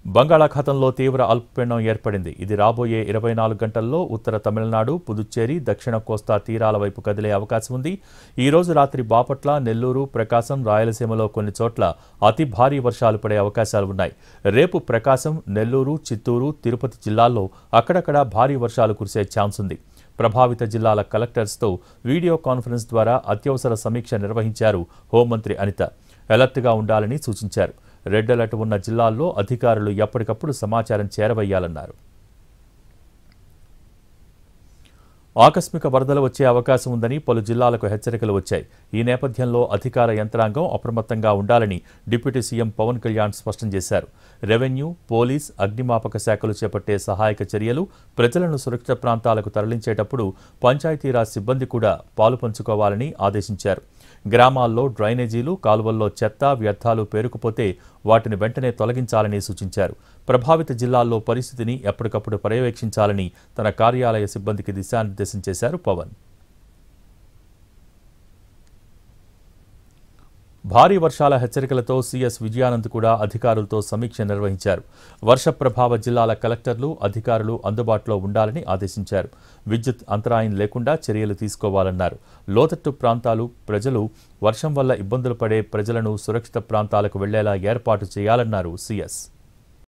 బంగాళాఖాతంలో తీవ్ర అల్పపీడనం ఏర్పడింది. ఇది రాబోయే 24 గంటల్లో ఉత్తర తమిళనాడు, పుదుచ్చేరి, దక్షిణ కోస్తా తీరాల వైపు కదిలే అవకాశం ఉంది. ఈ రోజు రాత్రి బాపట్ల, నెల్లూరు, ప్రకాశం, రాయలసీమలో కొన్ని చోట్ల అతి భారీ వర్షాలు పడే అవకాశాలు ఉన్నాయి. రేపు ప్రకాశం, నెల్లూరు, చిత్తూరు, తిరుపతి జిల్లాల్లో అక్కడక్కడ భారీ వర్షాలు కురిసే ఛాన్స్ ఉంది. ప్రభావిత జిల్లాల కలెక్టర్స్తో వీడియో కాన్ఫరెన్స్ ద్వారా అత్యవసర సమీక్ష నిర్వహించారు హోంమంత్రి అనిత. అలర్ట్గా ఉండాలని సూచించారు. రెడ్ అలర్ట్ ఉన్న జిల్లాల్లో అధికారులు ఎప్పటికప్పుడు సమాచారం చేరవేయాలన్నారు. ఆకస్మిక వరదలు వచ్చే అవకాశం ఉందని పలు జిల్లాలకు హెచ్చరికలు వచ్చాయి. ఈ నేపథ్యంలో అధికార యంత్రాంగం అప్రమత్తంగా ఉండాలని డిప్యూటీ సీఎం పవన్ కళ్యాణ్ స్పష్టం చేశారు. రెవెన్యూ, పోలీస్, అగ్నిమాపక శాఖలు చేపట్టే సహాయక చర్యలు, ప్రజలను సురక్షిత ప్రాంతాలకు తరలించేటప్పుడు పంచాయతీరాజ్ సిబ్బంది కూడా పాలుపంచుకోవాలని ఆదేశించారు. గ్రామాల్లో డ్రైనేజీలు, కాలువల్లో చెత్త, వ్యర్థాలు పేరుకుపోతే వాటిని వెంటనే తొలగించాలని సూచించారు. ప్రభావిత జిల్లాల్లో పరిస్థితిని ఎప్పటికప్పుడు పర్యవేక్షించాలని తన కార్యాలయ సిబ్బందికి దిశానిర్దేశం చేశారు పవన్. భారీ వర్షాల హెచ్చరికలతో సీఎస్ విజయానంద్ కూడా అధికారులతో సమీక్ష నిర్వహించారు. వర్ష ప్రభావ జిల్లాల కలెక్టర్లు, అధికారులు అందుబాటులో ఉండాలని ఆదేశించారు. విద్యుత్ అంతరాయం లేకుండా చర్యలు తీసుకోవాలన్నారు. లోతట్టు ప్రాంతాలు ప్రజలు వర్షం వల్ల ఇబ్బందులు పడే ప్రజలను సురక్షిత ప్రాంతాలకు వెళ్లేలా ఏర్పాటు చేయాలన్నారు సీఎస్.